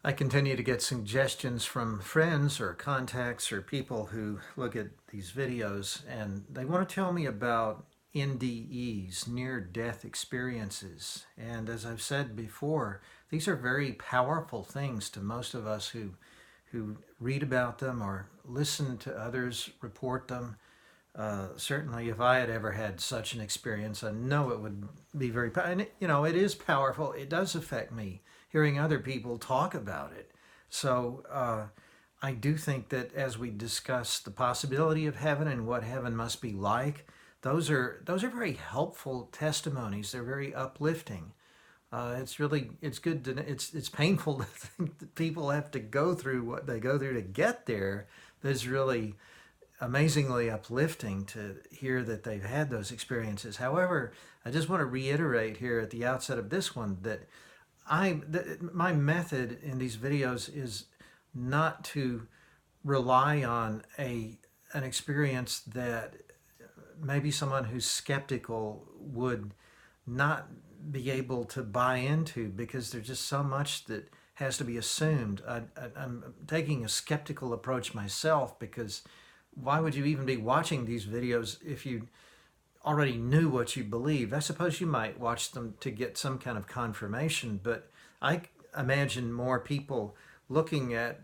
I continue to get suggestions from friends or contacts or people who look at these videos and they want to tell me about NDEs, near death experiences. And as I've said before, these are very powerful things to most of us who read about them or listen to others report them. Certainly, if I had ever had such an experience, I know it would be very, and it is powerful. It does affect me hearing other people talk about it. So I do think that as we discuss the possibility of heaven and what heaven must be like, those are very helpful testimonies. They're very uplifting. It's good to it's painful to think that people have to go through what they go through to get there. But it's really amazingly uplifting to hear that they've had those experiences. However, I just want to reiterate here at the outset of this one that my method in these videos is not to rely on an experience that maybe someone who's skeptical would not be able to buy into, because there's just so much that has to be assumed. I'm taking a skeptical approach myself, because why would you even be watching these videos if you already knew what you believed? I suppose you might watch them to get some kind of confirmation, but I imagine more people looking at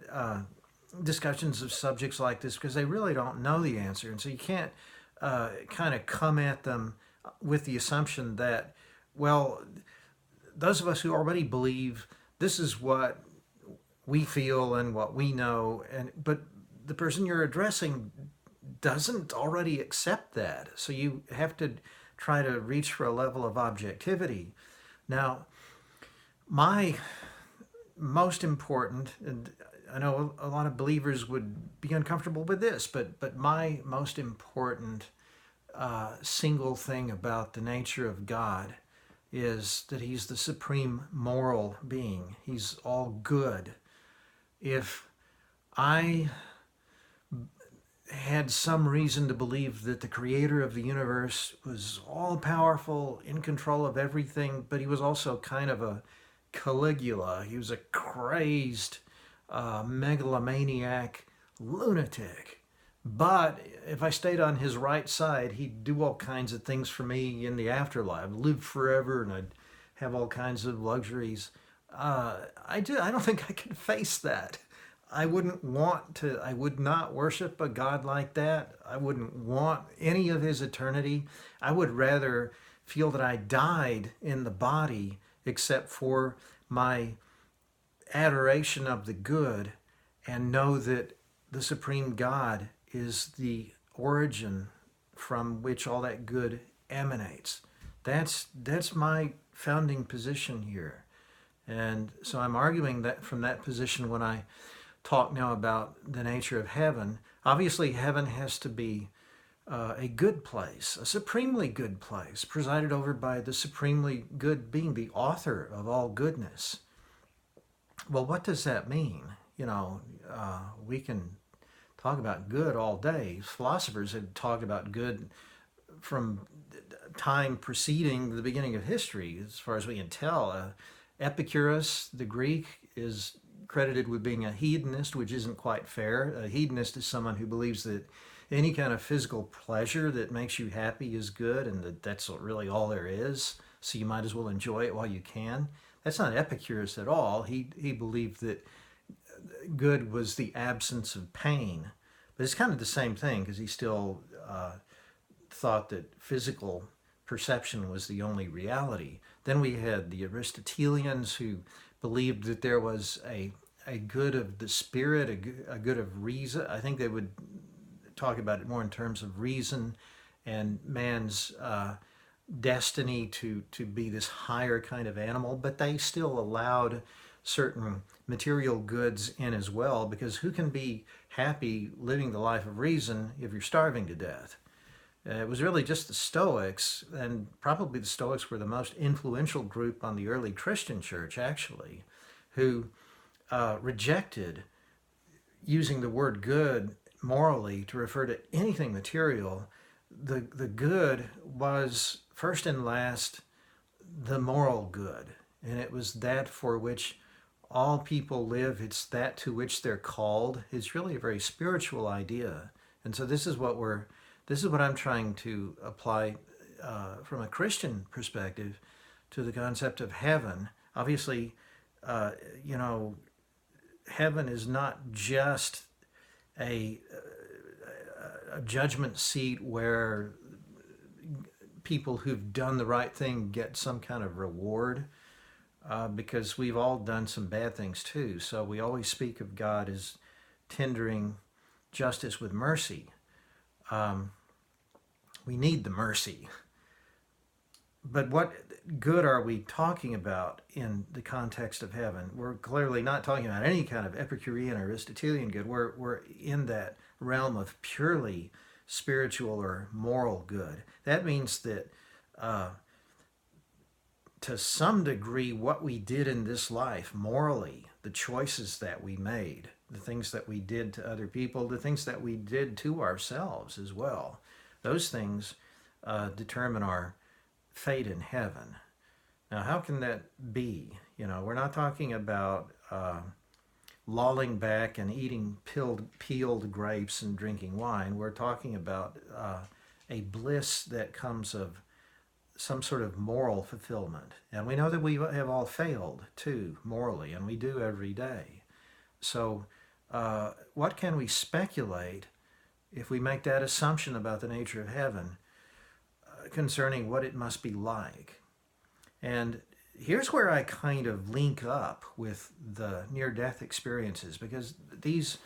discussions of subjects like this because they really don't know the answer. And so you can't kind of come at them with the assumption that, well, those of us who already believe this is what we feel and what we know, but the person you're addressing doesn't already accept that. So you have to try to reach for a level of objectivity. Now, my most important, and I know a lot of believers would be uncomfortable with this, but my most important single thing about the nature of God is that He's the supreme moral being. He's all good. If I had some reason to believe that the creator of the universe was all powerful, in control of everything, but he was also kind of a Caligula. He was a crazed, megalomaniac lunatic. But if I stayed on his right side, he'd do all kinds of things for me in the afterlife, live forever, and I'd have all kinds of luxuries. I don't think I could face that. I wouldn't want to, I would not worship a God like that. I wouldn't want any of his eternity. I would rather feel that I died in the body, except for my adoration of the good, and know that the supreme God is the origin from which all that good emanates. That's my founding position here. And so I'm arguing that from that position when I talk now about the nature of heaven. Obviously, heaven has to be a good place, a supremely good place, presided over by the supremely good being, the author of all goodness. Well, what does that mean? We can talk about good all day. Philosophers have talked about good from time preceding the beginning of history, as far as we can tell. Epicurus, the Greek, is credited with being a hedonist, which isn't quite fair. A hedonist is someone who believes that any kind of physical pleasure that makes you happy is good, and that's really all there is. So you might as well enjoy it while you can. That's not Epicurus at all. He believed that good was the absence of pain. But it's kind of the same thing, because he still thought that physical perception was the only reality. Then we had the Aristotelians, who believed that there was a good of the spirit, a good of reason. I think they would talk about it more in terms of reason and man's destiny to be this higher kind of animal, but they still allowed certain material goods in as well, because who can be happy living the life of reason if you're starving to death? It was really just the Stoics, and probably the Stoics were the most influential group on the early Christian church, actually, who rejected using the word good morally to refer to anything material. The good was first and last the moral good, and it was that for which all people live, it's that to which they're called, is really a very spiritual idea. And so this is what I'm trying to apply from a Christian perspective to the concept of heaven. Obviously, uh, you know, heaven is not just a, a judgment seat where people who've done the right thing get some kind of reward, because we've all done some bad things too. So we always speak of God as tendering justice with mercy. Um, we need the mercy. But what good are we talking about in the context of heaven? We're clearly not talking about any kind of Epicurean or Aristotelian good. We're in that realm of purely spiritual or moral good. That means that uh, to some degree, what we did in this life morally, the choices that we made, the things that we did to other people, the things that we did to ourselves as well, those things determine our fate in heaven. Now, how can that be? We're not talking about lolling back and eating peeled grapes and drinking wine. We're talking about a bliss that comes of some sort of moral fulfillment. And we know that we have all failed too, morally, and we do every day. So, what can we speculate if we make that assumption about the nature of heaven concerning what it must be like? And here's where I kind of link up with the near death experiences, because these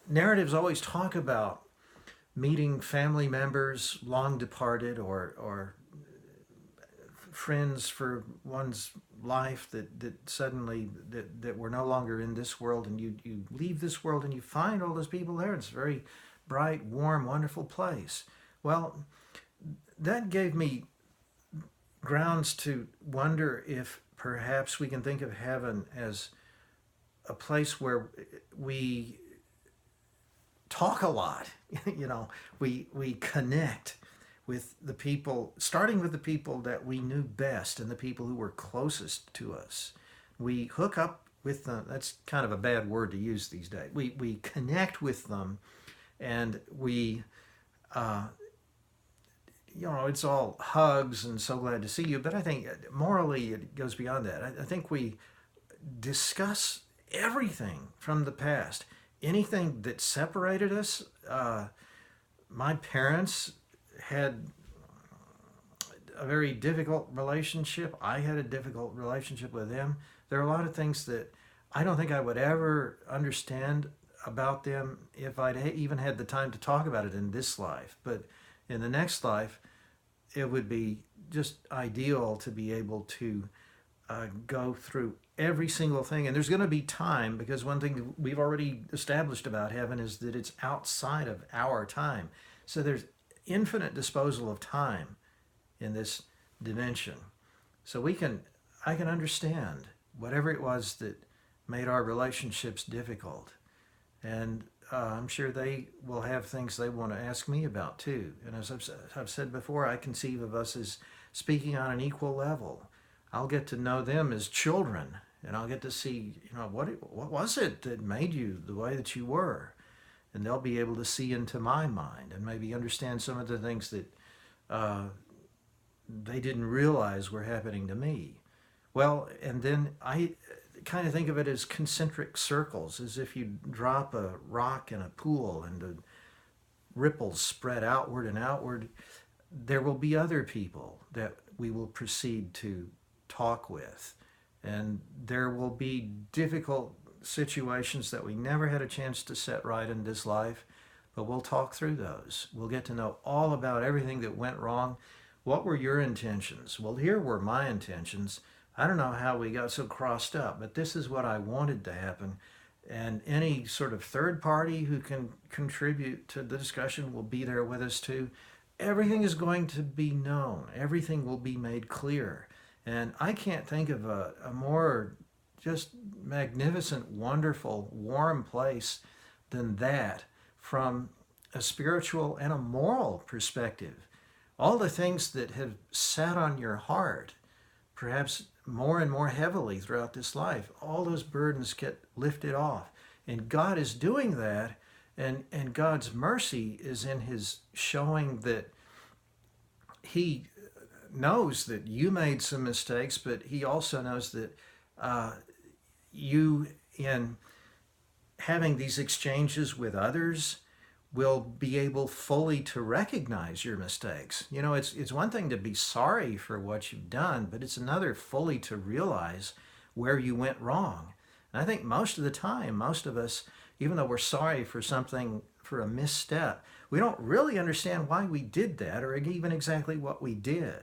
narratives always talk about meeting family members long departed, or friends for one's life that suddenly that were no longer in this world, and you leave this world and you find all those people there. It's a very bright, warm, wonderful place. Well, that gave me grounds to wonder if perhaps we can think of heaven as a place where we talk a lot. We connect with the people, starting with the people that we knew best and the people who were closest to us. We hook up with them. That's kind of a bad word to use these days. We connect with them, and we it's all hugs and so glad to see you. But I think morally it goes beyond that. I think we discuss everything from the past, anything that separated us. My parents had a very difficult relationship. I had a difficult relationship with them. There are a lot of things that I don't think I would ever understand about them if I'd even had the time to talk about it in this life. But in the next life, it would be just ideal to be able to go through every single thing. And there's going to be time, because one thing we've already established about heaven is that it's outside of our time. So there's infinite disposal of time in this dimension. So I can understand whatever it was that made our relationships difficult. And I'm sure they will have things they want to ask me about too. And as I've said before, I conceive of us as speaking on an equal level. I'll get to know them as children, and I'll get to see, what was it that made you the way that you were? And they'll be able to see into my mind and maybe understand some of the things that they didn't realize were happening to me. Well, and then I kind of think of it as concentric circles, as if you drop a rock in a pool and the ripples spread outward and outward. There will be other people that we will proceed to talk with, and there will be difficult situations that we never had a chance to set right in this life, but we'll talk through those. We'll get to know all about everything that went wrong. What were your intentions? Well, here were my intentions. I don't know how we got so crossed up, but this is what I wanted to happen. And any sort of third party who can contribute to the discussion will be there with us too. Everything is going to be known. Everything will be made clear. And I can't think of a more just magnificent, wonderful, warm place than that from a spiritual and a moral perspective. All the things that have sat on your heart, perhaps more and more heavily throughout this life. All those burdens get lifted off. And God is doing that. And God's mercy is in his showing that he knows that you made some mistakes, but he also knows that you, in having these exchanges with others, will be able fully to recognize your mistakes. You know, it's one thing to be sorry for what you've done, but it's another fully to realize where you went wrong. And I think most of the time, most of us, even though we're sorry for something, for a misstep, we don't really understand why we did that or even exactly what we did.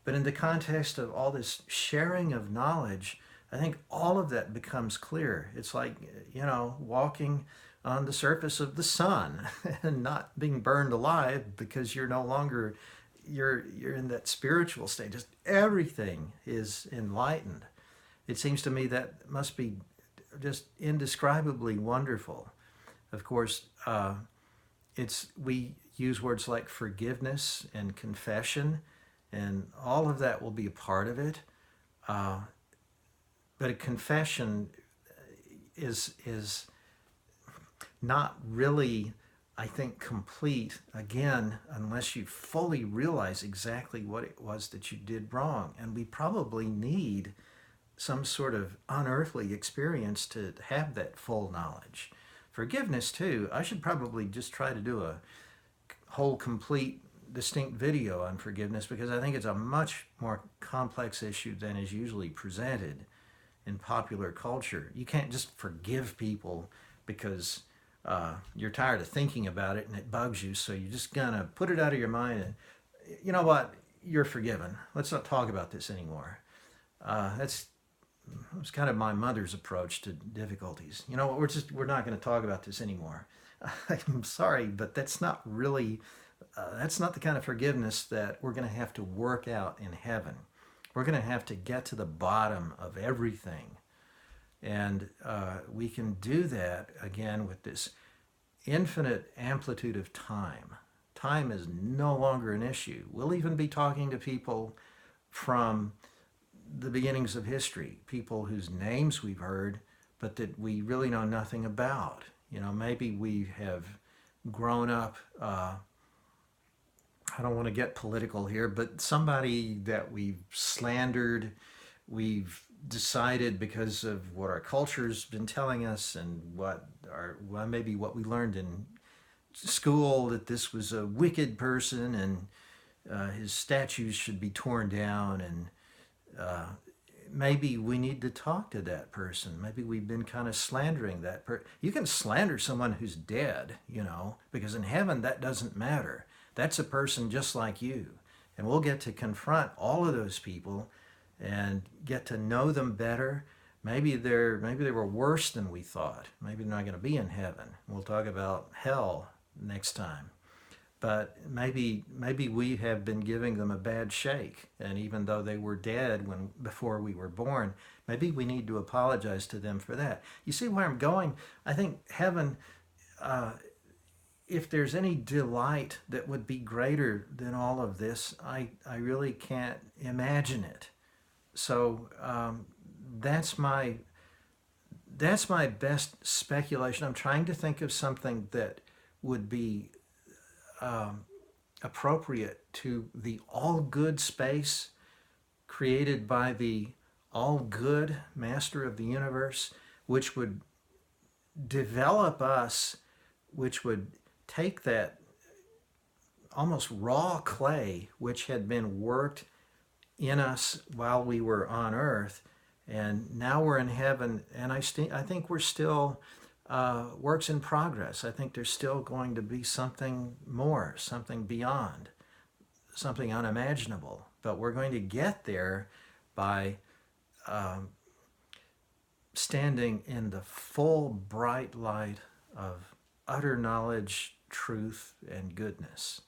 But in the context of all this sharing of knowledge, I think all of that becomes clear. It's like, you know, walking on the surface of the sun and not being burned alive because you're no longer, you're in that spiritual state. Just everything is enlightened. It seems to me that must be just indescribably wonderful. Of course, we use words like forgiveness and confession, and all of that will be a part of it. But a confession is not really, I think, complete, again, unless you fully realize exactly what it was that you did wrong. And we probably need some sort of unearthly experience to have that full knowledge. Forgiveness, too. I should probably just try to do a whole, complete, distinct video on forgiveness, because I think it's a much more complex issue than is usually presented in popular culture. You can't just forgive people because you're tired of thinking about it and it bugs you, so you're just gonna put it out of your mind and, you know what, you're forgiven. Let's not talk about this anymore. That's kind of my mother's approach to difficulties. You know what, we're not going to talk about this anymore. I'm sorry, but that's not really, that's not the kind of forgiveness that we're going to have to work out in heaven. We're going to have to get to the bottom of everything. And we can do that, again, with this infinite amplitude of time. Time is no longer an issue. We'll even be talking to people from the beginnings of history, people whose names we've heard, but that we really know nothing about. You know, maybe we have grown up, I don't want to get political here, but somebody that we've slandered, we've decided because of what our culture's been telling us and maybe what we learned in school, that this was a wicked person and his statues should be torn down, and maybe we need to talk to that person. Maybe we've been kind of slandering that person. You can slander someone who's dead, you know, because in heaven that doesn't matter. That's a person just like you. And we'll get to confront all of those people and get to know them better. Maybe they were worse than we thought. Maybe they're not going to be in heaven. We'll talk about hell next time. But maybe we have been giving them a bad shake, and even though they were dead before we were born, maybe we need to apologize to them for that. You see where I'm going? I think heaven, if there's any delight that would be greater than all of this, I really can't imagine it. So that's my best speculation. I'm trying to think of something that would be appropriate to the all-good space created by the all-good master of the universe, which would develop us, which would take that almost raw clay which had been worked in us while we were on earth, and now we're in heaven, and I think we're still works in progress. I think there's still going to be something more, something beyond, something unimaginable. But we're going to get there by standing in the full bright light of utter knowledge, truth, and goodness.